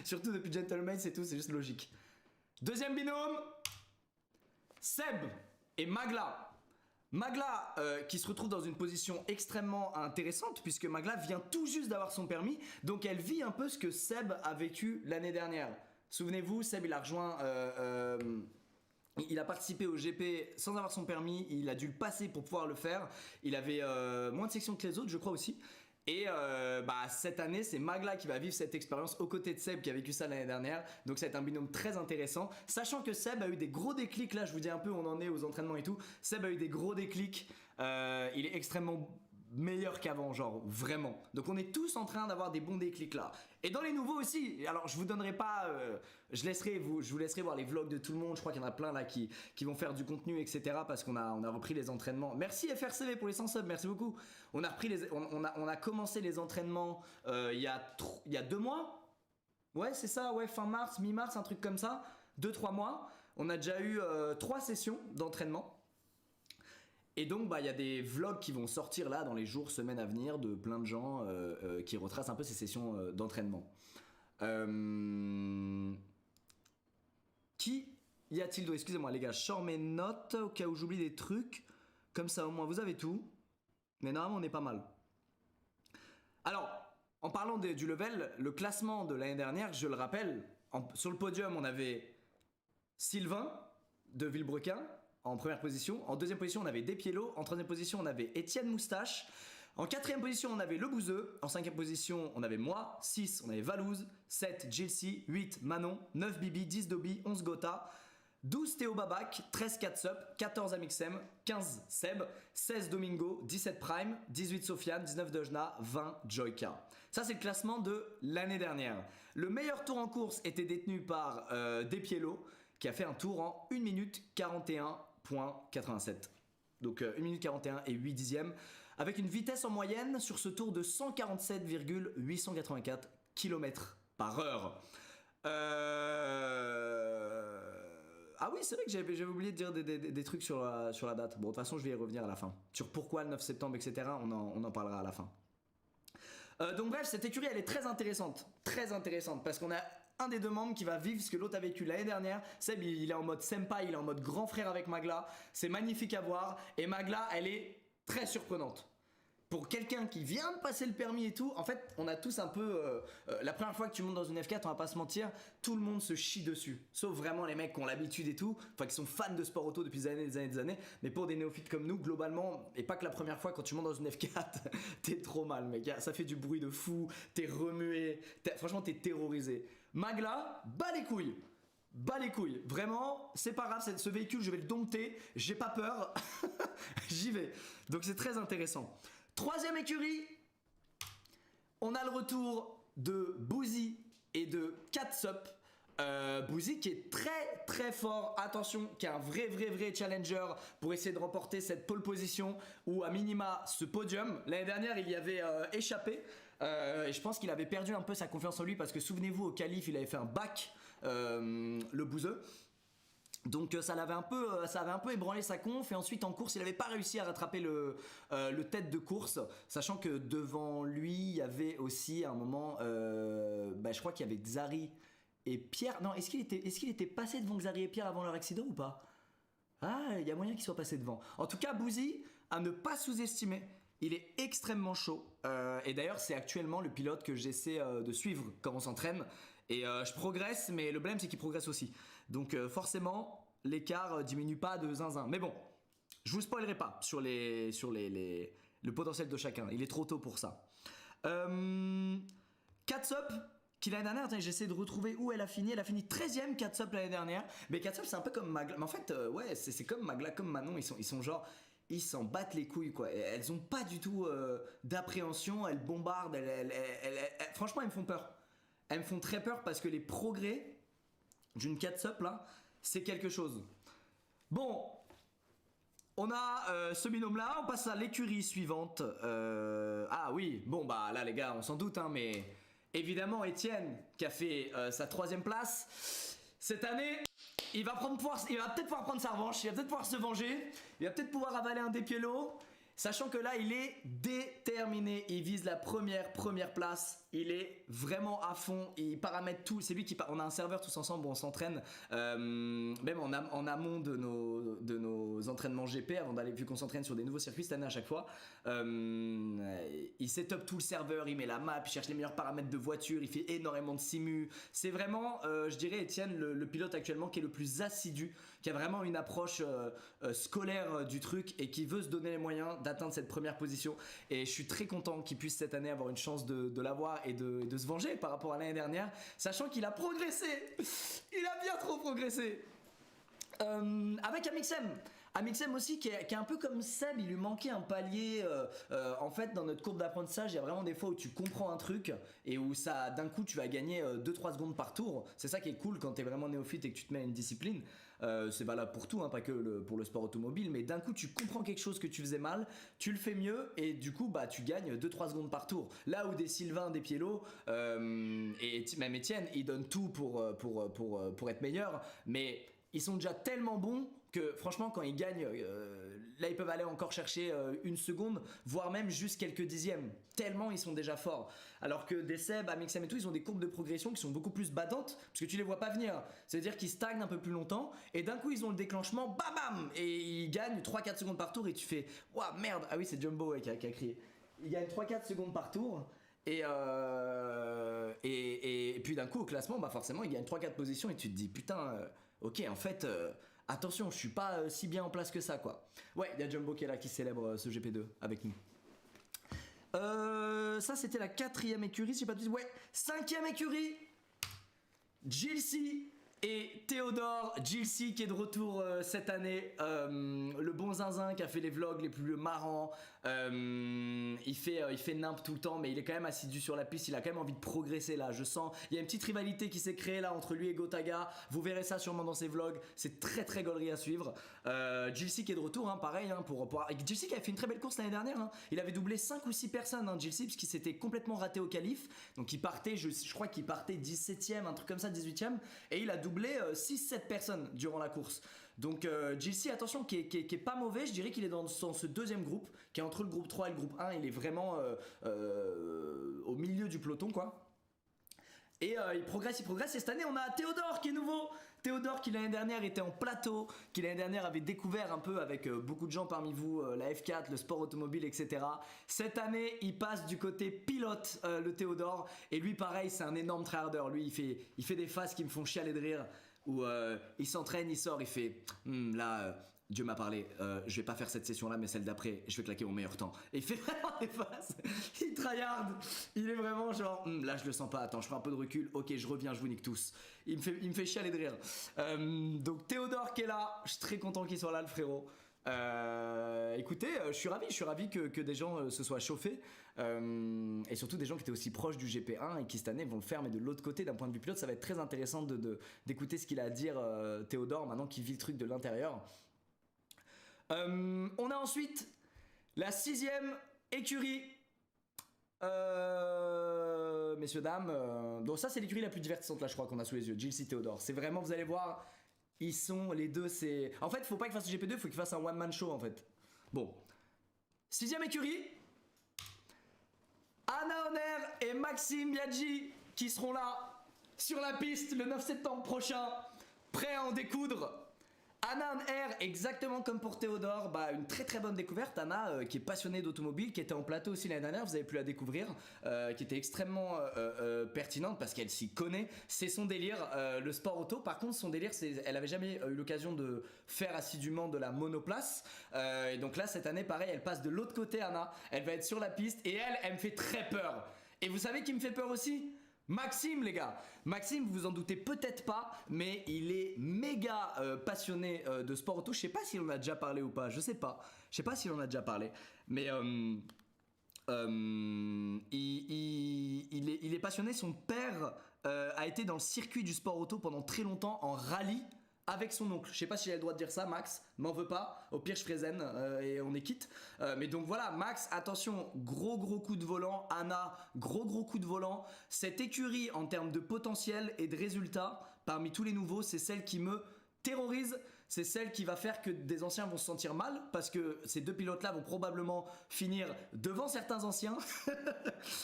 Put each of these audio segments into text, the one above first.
Surtout depuis Gentleman, c'est tout, c'est juste logique. Deuxième binôme, Seb et Magla. Magla qui se retrouve dans une position extrêmement intéressante puisque Magla vient tout juste d'avoir son permis, donc elle vit un peu ce que Seb a vécu l'année dernière. Souvenez-vous, Seb il a rejoint... il a participé au GP sans avoir son permis, il a dû le passer pour pouvoir le faire. Il avait moins de sections que les autres, je crois aussi. Et cette année, c'est Magla qui va vivre cette expérience aux côtés de Seb qui a vécu ça l'année dernière. Donc ça va être un binôme très intéressant. Sachant que Seb a eu des gros déclics, là je vous dis un peu où on en est aux entraînements et tout. Seb a eu des gros déclics, il est extrêmement meilleur qu'avant, genre vraiment. Donc on est tous en train d'avoir des bons déclics là. Et dans les nouveaux aussi, alors je vous donnerai pas, je vous laisserai voir les vlogs de tout le monde. Je crois qu'il y en a plein là qui vont faire du contenu, etc. Parce qu'on a repris les entraînements. Merci FRCV pour les 100 subs, merci beaucoup. On a repris on a commencé les entraînements il y a 2 mois. Ouais c'est ça, ouais fin mars, mi-mars, un truc comme ça. 2-3 mois. On a déjà eu 3 sessions d'entraînement. Et donc il y a des vlogs qui vont sortir là dans les jours, semaines à venir de plein de gens qui retracent un peu ces sessions d'entraînement. Qui y a-t-il d'autre? Excusez-moi les gars, je sors mes notes au cas où j'oublie des trucs. Comme ça au moins vous avez tout. Mais normalement on est pas mal. Alors, en parlant du level, le classement de l'année dernière, je le rappelle, sur le podium on avait Sylvain de Villebrequin en première position. En deuxième position, on avait Despiello. En troisième position, on avait Étienne Moustache. En quatrième position, on avait Le Bouzeux. En cinquième position, on avait moi. 6, on avait Valouz. 7, Gilsi. 8, Manon. 9, Bibi. 10, Dobby. 11, Gotha. 12, Théo Babac. 13, Catsup. 14, Amixem. 15, Seb. 16, Domingo. 17, Prime. 18, Sofiane. 19, Dojna. 20, Joyka. Ça, c'est le classement de l'année dernière. Le meilleur tour en course était détenu par Despiello, qui a fait un tour en 1 minute 41.87. Donc 1 minute 41 et 8 dixièmes, avec une vitesse en moyenne sur ce tour de 147,884 km/h. Ah oui, c'est vrai que j'avais oublié de dire des trucs sur la date. Bon, de toute façon, je vais y revenir à la fin. Sur pourquoi le 9 septembre, etc. On en parlera à la fin. Donc bref, cette écurie elle est très intéressante parce qu'on a un des deux membres qui va vivre ce que l'autre a vécu l'année dernière. Seb il est en mode senpai, il est en mode grand frère avec Magla, c'est magnifique à voir et Magla elle est très surprenante. Pour quelqu'un qui vient de passer le permis et tout, en fait on a tous un peu la première fois que tu montes dans une F4, on va pas se mentir, tout le monde se chie dessus, sauf vraiment les mecs qui ont l'habitude et tout, enfin qui sont fans de sport auto depuis des années, mais pour des néophytes comme nous globalement, et pas que la première fois quand tu montes dans une F4 t'es trop mal mec, ça fait du bruit de fou, t'es remué, franchement t'es terrorisé. Magla, bas les couilles, vraiment c'est pas grave, ce véhicule je vais le dompter, j'ai pas peur, j'y vais, donc c'est très intéressant. Troisième écurie, on a le retour de Bouzy et de Catsup. Bouzy qui est très très fort, attention, qui est un vrai challenger pour essayer de remporter cette pole position ou à minima ce podium. L'année dernière il y avait échappé et je pense qu'il avait perdu un peu sa confiance en lui parce que souvenez-vous au qualif il avait fait un bac, le Bouzeux. Donc ça avait un peu ébranlé sa conf et ensuite en course il n'avait pas réussi à rattraper le tête de course, sachant que devant lui il y avait aussi à un moment je crois qu'il y avait Xari et Pierre. Non, est-ce qu'il était passé devant Xari et Pierre avant leur accident ou pas? Ah, il y a moyen qu'il soit passé devant. En tout cas Bouzy à ne pas sous-estimer, il est extrêmement chaud et d'ailleurs c'est actuellement le pilote que j'essaie de suivre quand on s'entraîne. Et je progresse, mais le problème c'est qu'il progresse aussi. Donc forcément, l'écart diminue pas de zinzin. Mais bon, je vous spoilerai pas sur le potentiel de chacun. Il est trop tôt pour ça. Catsup, qui l'année dernière, j'essaie de retrouver où elle a fini. Elle a fini 13ème Catsup l'année dernière. Mais Catsup c'est un peu comme Magla. Mais en fait, ouais, c'est comme Magla, comme Manon. Ils sont genre... Ils s'en battent les couilles quoi. Elles ont pas du tout d'appréhension. Elles bombardent. Franchement, elles me font peur. Elles me font très peur parce que les progrès d'une Catsup là, c'est quelque chose. Bon, on a ce binôme là, on passe à l'écurie suivante. Ah oui, bon bah là les gars, on s'en doute hein, mais évidemment Étienne qui a fait sa 3ème place cette année. Il va peut-être pouvoir prendre sa revanche, il va peut-être pouvoir se venger, il va peut-être pouvoir avaler un Despiello. Sachant que là, il est déterminé. Il vise la première place. Il est vraiment à fond. Il paramètre tout. C'est lui qui. On a un serveur tous ensemble où on s'entraîne. Même en amont de nos entraînements GP, avant d'aller, vu qu'on s'entraîne sur des nouveaux circuits cette année à chaque fois. Il setup tout le serveur. Il met la map. Il cherche les meilleurs paramètres de voiture. Il fait énormément de simu. C'est vraiment, je dirais, Étienne, le pilote actuellement qui est le plus assidu, qui a vraiment une approche scolaire du truc et qui veut se donner les moyens d'atteindre cette première position. Et je suis très content qu'il puisse cette année avoir une chance de l'avoir et de se venger par rapport à l'année dernière, sachant qu'il a progressé. Il a bien trop progressé. Avec Amixem aussi qui est un peu comme Seb, il lui manquait un palier. En fait, dans notre courbe d'apprentissage, il y a vraiment des fois où tu comprends un truc et où ça, d'un coup, tu vas gagner 2-3 secondes par tour. C'est ça qui est cool quand tu es vraiment néophyte et que tu te mets à une discipline. C'est valable pour tout, hein, pas que pour le sport automobile, mais d'un coup tu comprends quelque chose que tu faisais mal, tu le fais mieux et du coup bah tu gagnes 2-3 secondes par tour. Là où des Sylvain, des Piello et même Étienne, ils donnent tout pour être meilleurs, mais ils sont déjà tellement bons que franchement quand ils gagnent, là ils peuvent aller encore chercher une seconde, voire même juste quelques dixièmes, tellement ils sont déjà forts. Alors que des Seb, Amixem et tout, ils ont des courbes de progression qui sont beaucoup plus battantes, parce que tu les vois pas venir. C'est-à-dire qu'ils stagnent un peu plus longtemps, et d'un coup ils ont le déclenchement, bam bam, et ils gagnent 3-4 secondes par tour, et tu fais, ouah merde, ah oui c'est Jumbo qui a crié. Ils gagnent 3-4 secondes par tour. Et puis d'un coup au classement, bah forcément ils gagnent 3-4 positions et tu te dis putain, ok en fait attention, je suis pas si bien en place que ça quoi. Ouais, il y a Jumbo qui est là qui célèbre ce GP2 avec nous. Ça c'était la 4ème écurie, si j'ai pas de... Ouais, 5ème écurie, Gilles et Théodore. Gilles qui est de retour cette année, le bon zinzin qui a fait les vlogs les plus marrants. Il fait nimp tout le temps, mais il est quand même assidu sur la piste. Il a quand même envie de progresser là. Je sens, il y a une petite rivalité qui s'est créée là entre lui et Gotaga. Vous verrez ça sûrement dans ses vlogs. C'est très gaulerie à suivre. Gilles qui est de retour, hein, pareil. Hein, Gilles qui a fait une très belle course l'année dernière. Hein. Il avait doublé 5 ou 6 personnes, hein, Gilles, parce qu'il s'était complètement raté au qualif. Donc il partait, je crois qu'il partait 17ème, un truc comme ça, 18ème. Et il a doublé 6-7 personnes durant la course. Donc Gilles, attention, qui est pas mauvais. Je dirais qu'il est dans ce deuxième groupe, qui est entre le groupe 3 et le groupe 1. Il est vraiment au milieu du peloton, quoi. Et il progresse. Et cette année, on a Théodore qui est nouveau. Théodore qui l'année dernière était en plateau, qui l'année dernière avait découvert un peu avec beaucoup de gens parmi vous, la F4, le sport automobile, etc. Cette année, il passe du côté pilote, le Théodore. Et lui, pareil, c'est un énorme tryharder. Lui, il fait des phases qui me font chialer de rire. Où il s'entraîne, il sort, il fait là Dieu m'a parlé, je vais pas faire cette session là mais celle d'après je vais claquer mon meilleur temps. Et il fait vraiment des phases, il tryhard, il est vraiment genre là je le sens pas, attends je prends un peu de recul, ok je reviens, je vous nique tous. Il me fait chialer de rire. Donc Théodore qui est là, je suis très content qu'il soit là le frérot. Écoutez, je suis ravi que des gens se soient chauffés et surtout des gens qui étaient aussi proches du GP1 et qui cette année vont le faire, mais de l'autre côté d'un point de vue pilote. Ça va être très intéressant d'écouter ce qu'il a à dire Théodore maintenant qu'il vit le truc de l'intérieur. On a ensuite la 6ème écurie, messieurs dames, donc ça c'est l'écurie la plus divertissante là je crois qu'on a sous les yeux, Gilles Théodore. C'est vraiment, vous allez voir, ils sont les deux, c'est... En fait, faut pas qu'ils fassent le GP2, faut qu'ils fassent un one-man show, en fait. Bon. 6ème écurie. Anna Honner et Maxime Biaggi qui seront là, sur la piste, le 9 septembre prochain, prêts à en découdre. Anna Honner, exactement comme pour Théodore, bah, une très bonne découverte. Anna, qui est passionnée d'automobile, qui était en plateau aussi l'année dernière, vous avez pu la découvrir, qui était extrêmement pertinente parce qu'elle s'y connaît. C'est son délire, le sport auto. Par contre, son délire, elle avait jamais eu l'occasion de faire assidûment de la monoplace. Et donc là, cette année, pareil, elle passe de l'autre côté, Anna. Elle va être sur la piste et elle me fait très peur. Et vous savez qui me fait peur aussi ? Maxime, les gars. Maxime, vous vous en doutez peut-être pas, mais il est méga passionné de sport auto. Je sais pas s'il en a déjà parlé ou pas, je sais pas. Je sais pas s'il en a déjà parlé, mais il est passionné. Son père a été dans le circuit du sport auto pendant très longtemps en rallye avec son oncle. Je sais pas si j'ai le droit de dire ça, Max, m'en veux pas. Au pire, je ferai zen et on est quitte. Mais donc voilà, Max, attention, gros coup de volant. Anna, gros coup de volant. Cette écurie, en termes de potentiel et de résultats, parmi tous les nouveaux, c'est celle qui me terrorise. c'est celle qui va faire que des anciens vont se sentir mal parce que ces deux pilotes-là vont probablement finir devant certains anciens.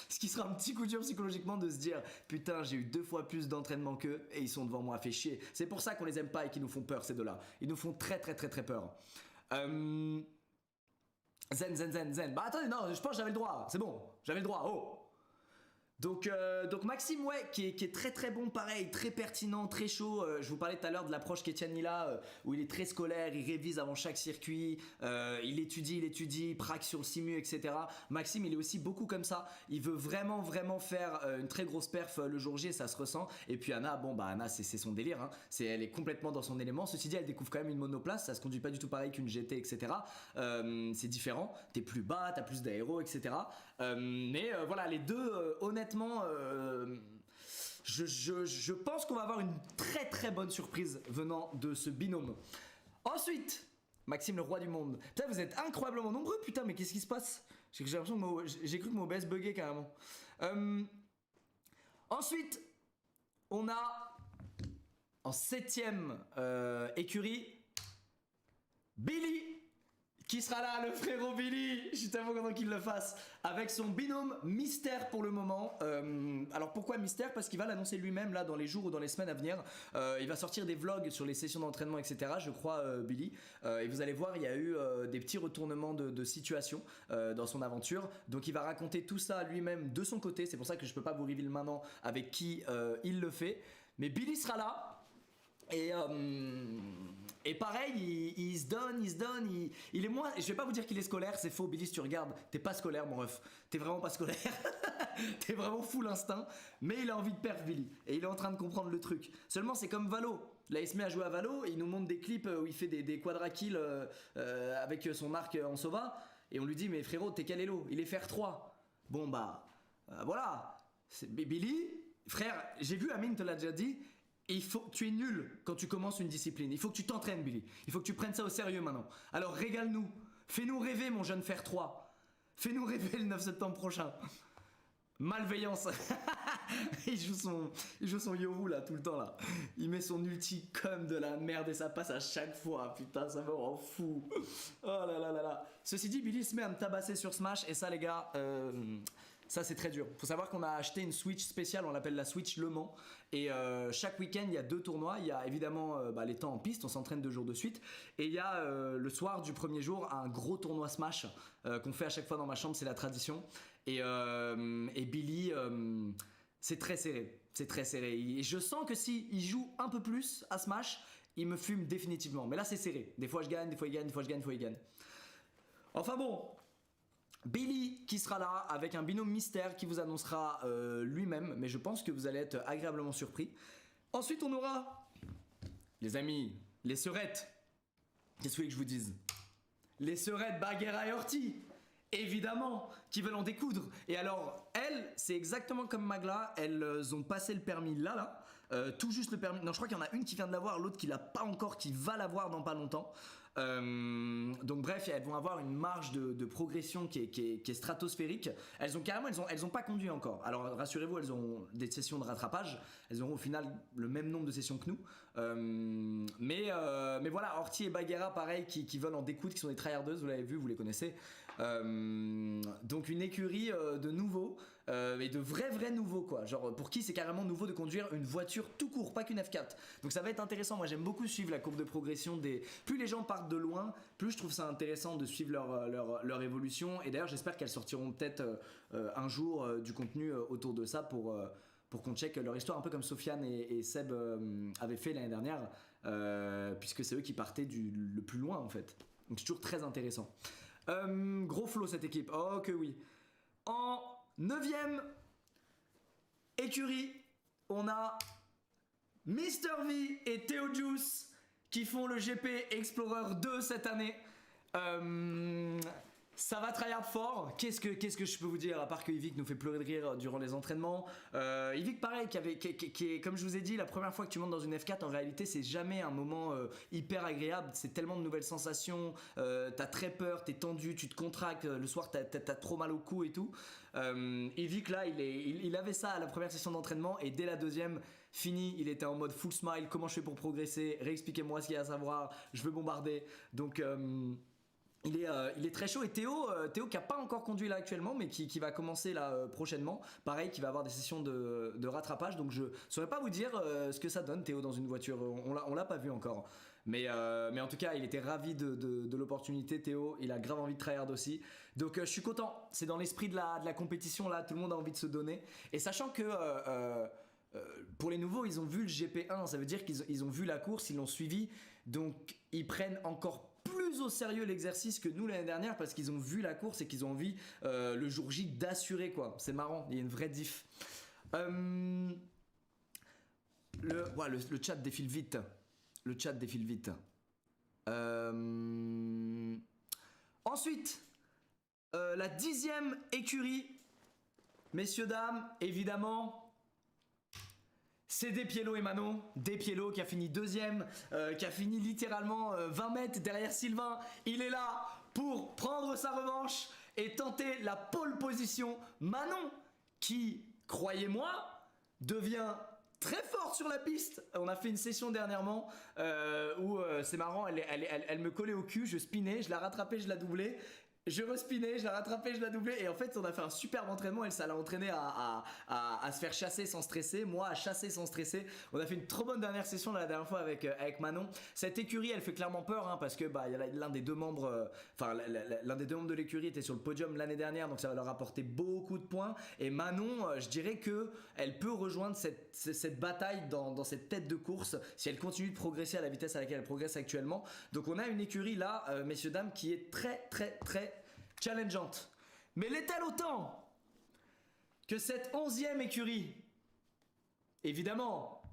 Ce qui sera un petit coup dur psychologiquement de se dire putain, j'ai eu 2 fois plus d'entraînement qu'eux et ils sont devant moi, fait chier. C'est pour ça qu'on les aime pas et qu'ils nous font peur, ces deux-là. Ils nous font très très très très peur. Zen. Bah attendez, non, je pense que j'avais le droit. C'est bon, j'avais le droit. Oh. Donc Maxime, ouais, qui est très très bon, pareil, très pertinent, très chaud. Je vous parlais tout à l'heure de l'approche qu'Etienne il a, où il est très scolaire, il révise avant chaque circuit, il étudie, praque sur le simu, etc. Maxime, il est aussi beaucoup comme ça. Il veut vraiment faire une très grosse perf le jour J et ça se ressent. Et puis Anna, bon bah Anna, c'est son délire, hein. Elle est complètement dans son élément. Ceci dit, elle découvre quand même une monoplace, ça se conduit pas du tout pareil qu'une GT, etc. C'est différent. T'es plus bas, t'as plus d'aéro, etc. Mais voilà, les deux, honnêtement, je pense qu'on va avoir une très très bonne surprise venant de ce binôme. Ensuite, Maxime, le roi du monde. Putain, vous êtes incroyablement nombreux, putain, mais qu'est-ce qui se passe? J'ai l'impression que j'ai cru que mon OBS buguait carrément. Ensuite, on a en 7ème écurie Billy, qui sera là, le frérot Billy. Je suis tellement content qu'il le fasse. Avec son binôme Mystère pour le moment. Alors pourquoi Mystère? Parce qu'il va l'annoncer lui-même là dans les jours ou dans les semaines à venir. Il va sortir des vlogs sur les sessions d'entraînement, etc. Je crois, Billy. Et vous allez voir, il y a eu des petits retournements de situation dans son aventure. Donc il va raconter tout ça lui-même de son côté. C'est pour ça que je peux pas vous révéler maintenant avec qui il le fait. Mais Billy sera là. Et pareil, il se donne, il est moins, je vais pas vous dire qu'il est scolaire, c'est faux. Billy, si tu regardes, t'es pas scolaire mon ref, t'es vraiment pas scolaire. T'es vraiment full instinct, mais il a envie de perf Billy, et il est en train de comprendre le truc. Seulement c'est comme Valo, là il se met à jouer à Valo, et il nous montre des clips où il fait des quadra-kills avec son arc en Sova, et on lui dit mais frérot t'es quel elo? Il est faire 3. Bon bah voilà, Billy, frère, j'ai vu Amine te l'a déjà dit, tu es nul quand tu commences une discipline. Il faut que tu t'entraînes, Billy. Il faut que tu prennes ça au sérieux maintenant. Alors régale-nous. Fais-nous rêver, mon jeune fer 3. Fais-nous rêver le 9 septembre prochain. Malveillance. il joue son Yoru là tout le temps là. Il met son ulti comme de la merde et ça passe à chaque fois. Putain, ça me rend fou. Oh là là là là. Ceci dit, Billy se met à me tabasser sur Smash et ça les gars... ça c'est très dur. Faut savoir qu'on a acheté une Switch spéciale, on l'appelle la Switch Le Mans. Et chaque week-end il y a 2 tournois. Il y a évidemment les temps en piste, on s'entraîne 2 jours de suite. Et il y a le soir du premier jour un gros tournoi Smash qu'on fait à chaque fois dans ma chambre, c'est la tradition. Et Billy, c'est très serré. C'est très serré. Et je sens que s'il joue un peu plus à Smash, il me fume définitivement. Mais là c'est serré. Des fois je gagne, des fois il gagne, des fois je gagne, des fois il gagne. Enfin bon. Billy qui sera là avec un binôme mystère qui vous annoncera lui-même, mais je pense que vous allez être agréablement surpris. Ensuite on aura, les amis, les sœurettes. Qu'est-ce que vous voulez que je vous dise? Les sœurettes Baguera et Orti, évidemment, qui veulent en découdre. Et alors elles, c'est exactement comme Magla, elles ont passé le permis là. Tout juste le permis. Non, je crois qu'il y en a une qui vient de l'avoir, l'autre qui l'a pas encore, qui va l'avoir dans pas longtemps. Donc bref, elles vont avoir une marge de progression qui est stratosphérique. Elles ont pas conduit encore. Alors rassurez-vous, elles ont des sessions de rattrapage. Elles auront au final le même nombre de sessions que nous. Mais voilà, Orti et Baguera pareil qui veulent en découdre, qui sont des tryhardeuses, vous l'avez vu, vous les connaissez. Donc une écurie de nouveaux et de vrais nouveaux quoi. Genre pour qui c'est carrément nouveau de conduire une voiture tout court, pas qu'une F4. Donc ça va être intéressant. Moi j'aime beaucoup suivre la courbe de progression des. Plus les gens partent de loin, plus je trouve ça intéressant de suivre leur évolution. Et d'ailleurs j'espère qu'elles sortiront peut-être un jour du contenu autour de ça pour qu'on check leur histoire, un peu comme Sofiane et Seb avaient fait l'année dernière, puisque c'est eux qui partaient le plus loin en fait. Donc c'est toujours très intéressant. Gros flow cette équipe, oh que oui. En 9ème écurie, on a Mr V et Theo Juice qui font le GP Explorer 2 cette année. Ça va tryhard fort. Qu'est-ce que je peux vous dire à part que Yvick nous fait pleurer de rire durant les entraînements. Yvick pareil qui est comme je vous ai dit, la première fois que tu montes dans une F4 en réalité c'est jamais un moment hyper agréable. C'est tellement de nouvelles sensations, t'as très peur, t'es tendu, tu te contractes, le soir t'as trop mal au cou et tout. Yvick là il avait ça à la première session d'entraînement et dès la deuxième fini, il était en mode full smile, comment je fais pour progresser, réexpliquez-moi ce qu'il y a à savoir, je veux bombarder. Donc il est très chaud. Et Théo qui a pas encore conduit là actuellement, mais qui va commencer là prochainement, pareil, qui va avoir des sessions de rattrapage. Donc je saurais pas vous dire ce que ça donne Théo dans une voiture, on l'a pas vu encore. Mais en tout cas, il était ravi de l'opportunité, Théo. Il a grave envie de tryhard aussi. Donc je suis content. C'est dans l'esprit de la compétition là. Tout le monde a envie de se donner. Et sachant que pour les nouveaux, ils ont vu le GP1. Ça veut dire qu'ils ont vu la course, ils l'ont suivi. Donc ils prennent encore plus au sérieux l'exercice que nous l'année dernière parce qu'ils ont vu la course et qu'ils ont envie le jour J d'assurer quoi. C'est marrant. Il y a une vraie diff. Le chat défile vite. Le chat défile vite. Ensuite, la 10e écurie, messieurs, dames, évidemment, c'est Despiello et Manon. Despiello qui a fini deuxième, qui a fini littéralement 20 mètres derrière Sylvain. Il est là pour prendre sa revanche et tenter la pole position. Manon qui, croyez-moi, devient très forte sur la piste. On a fait une session dernièrement où c'est marrant, elle me collait au cul, je spinais, je la rattrapais, je la doublais. Je respinais, je la rattrapais, je la doublais. Et en fait, on a fait un superbe entraînement. Elle, ça l'a entraîné à se faire chasser sans stresser. Moi, à chasser sans stresser. On a fait une trop bonne dernière session la dernière fois avec Manon. Cette écurie, elle fait clairement peur hein, parce que y a l'un des deux membres, l'un des deux membres de l'écurie était sur le podium l'année dernière, donc ça va leur apporter beaucoup de points. Et Manon, je dirais que elle peut rejoindre cette bataille dans cette tête de course si elle continue de progresser à la vitesse à laquelle elle progresse actuellement. Donc on a une écurie là, messieurs dames, qui est très challengeante. Mais l'est-elle autant que cette 11e écurie? Évidemment.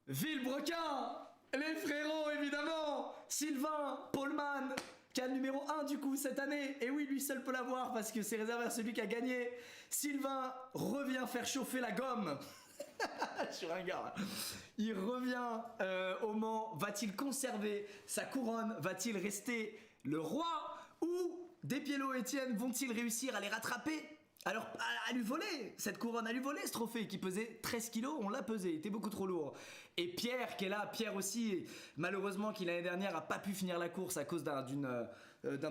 Villebrequin, les frérots évidemment. Sylvain Pollmann, qui a le numéro 1 du coup cette année. Et oui, lui seul peut l'avoir parce que c'est réservé à celui qui a gagné. Sylvain revient faire chauffer la gomme. Je suis ringard là. Il revient au Mans. Va-t-il conserver sa couronne? Va-t-il rester le roi? Ou Despiello et Etienne vont-ils réussir à les rattraper? Alors à lui voler cette couronne, à lui voler ce trophée qui pesait 13 kilos, on l'a pesé, il était beaucoup trop lourd. Et Pierre qui est là, Pierre aussi, malheureusement qui l'année dernière a pas pu finir la course à cause d'un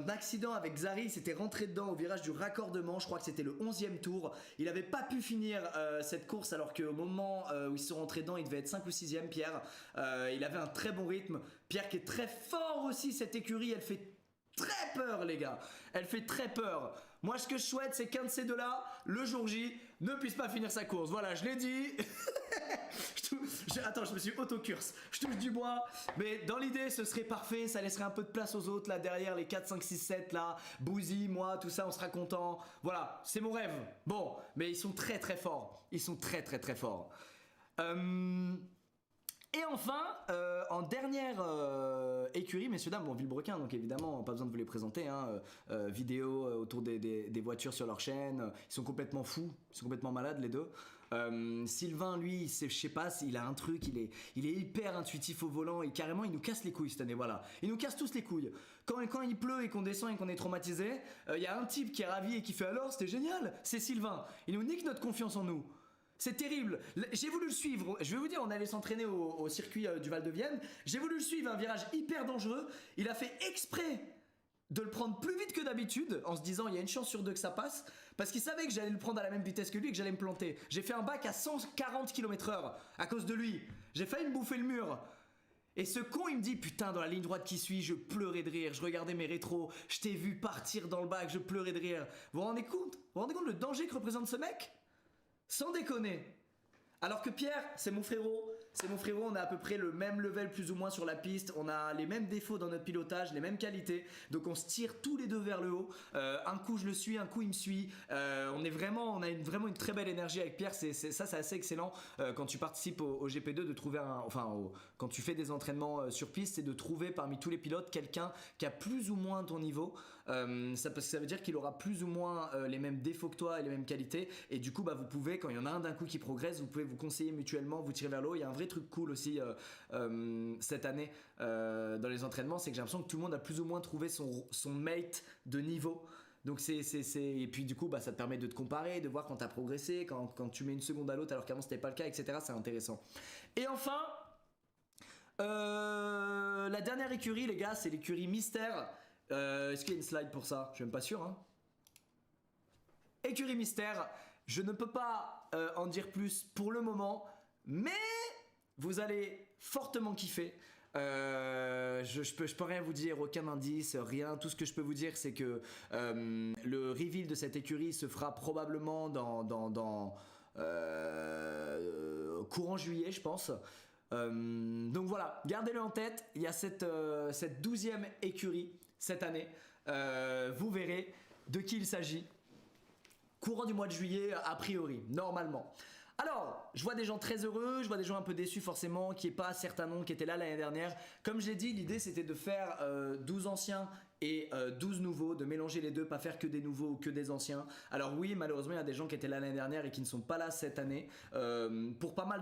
accident avec Xari, il s'était rentré dedans au virage du raccordement, je crois que c'était le 11e tour. Il avait pas pu finir cette course alors qu'au moment où ils se sont rentrés dedans, il devait être 5 ou 6e Pierre. Il avait un très bon rythme. Pierre qui est très fort aussi, cette écurie, elle fait très peur les gars, elle fait très peur. Moi ce que je souhaite c'est qu'un de ces deux là, le jour J, ne puisse pas finir sa course. Voilà, je l'ai dit. Attends, je me suis auto-curse. Je touche du bois. Mais dans l'idée ce serait parfait, ça laisserait un peu de place aux autres là derrière, les 4, 5, 6, 7 là. Bouzy, moi, tout ça, on sera content. Voilà, c'est mon rêve. Bon, mais ils sont très forts. Ils sont très forts. Et enfin, en dernière écurie, messieurs, dames, bon, Villebrequin, donc évidemment, pas besoin de vous les présenter, hein, vidéo autour des voitures sur leur chaîne, ils sont complètement fous, ils sont complètement malades les deux. Sylvain, lui, je sais pas, il a un truc, il est hyper intuitif au volant et carrément il nous casse les couilles cette année, voilà. Il nous casse tous les couilles. Quand il pleut et qu'on descend et qu'on est traumatisé, il y a un type qui est ravi et qui fait alors, c'était génial, c'est Sylvain. Il nous nique notre confiance en nous. C'est terrible. J'ai voulu le suivre. Je vais vous dire, on allait s'entraîner au circuit du Val de Vienne. J'ai voulu le suivre, un virage hyper dangereux. Il a fait exprès de le prendre plus vite que d'habitude, en se disant il y a une chance sur deux que ça passe, parce qu'il savait que j'allais le prendre à la même vitesse que lui et que j'allais me planter. J'ai fait un bac à 140 km/h à cause de lui. J'ai failli me bouffer le mur. Et ce con il me dit putain, dans la ligne droite qui suit, je pleurais de rire, je regardais mes rétros, je t'ai vu partir dans le bac, je pleurais de rire. Vous vous rendez compte le danger que représente ce mec? Sans déconner. Alors que Pierre, c'est mon frérot, on a à peu près le même level plus ou moins sur la piste, on a les mêmes défauts dans notre pilotage, les mêmes qualités, donc on se tire tous les deux vers le haut. Un coup je le suis, un coup il me suit. On a vraiment une très belle énergie avec Pierre. C'est assez excellent quand tu participes au GP2 de trouver quand tu fais des entraînements sur piste, c'est de trouver parmi tous les pilotes quelqu'un qui a plus ou moins ton niveau. Parce que ça veut dire qu'il aura plus ou moins les mêmes défauts que toi et les mêmes qualités, et du coup vous pouvez, quand il y en a un d'un coup qui progresse, vous pouvez vous conseiller mutuellement, vous tirer vers le haut. Il y a un vrai truc cool aussi cette année dans les entraînements, c'est que j'ai l'impression que tout le monde a plus ou moins trouvé son mate de niveau. Donc et puis du coup bah, ça te permet de te comparer, de voir quand tu as progressé, quand tu mets une seconde à l'autre alors qu'avant c'était pas le cas, etc. C'est intéressant. Et enfin, la dernière écurie les gars, c'est l'écurie Mystère. Est-ce qu'il y a une slide pour ça? Je suis même pas sûr. Hein. Écurie Mystère, je ne peux pas en dire plus pour le moment, mais vous allez fortement kiffer. Je peux rien vous dire, aucun indice, rien. Tout ce que je peux vous dire, c'est que le reveal de cette écurie se fera probablement dans courant juillet, je pense. Donc voilà, gardez-le en tête. Il y a cette 12e écurie cette année. Vous verrez de qui il s'agit. Courant du mois de juillet, a priori, normalement. Alors, je vois des gens très heureux, je vois des gens un peu déçus forcément, qui n'est pas certains noms qui étaient là l'année dernière. Comme je l'ai dit, l'idée c'était de faire 12 anciens et 12 nouveaux, de mélanger les deux, pas faire que des nouveaux ou que des anciens. Alors oui, malheureusement, il y a des gens qui étaient là l'année dernière et qui ne sont pas là cette année. Pour pas mal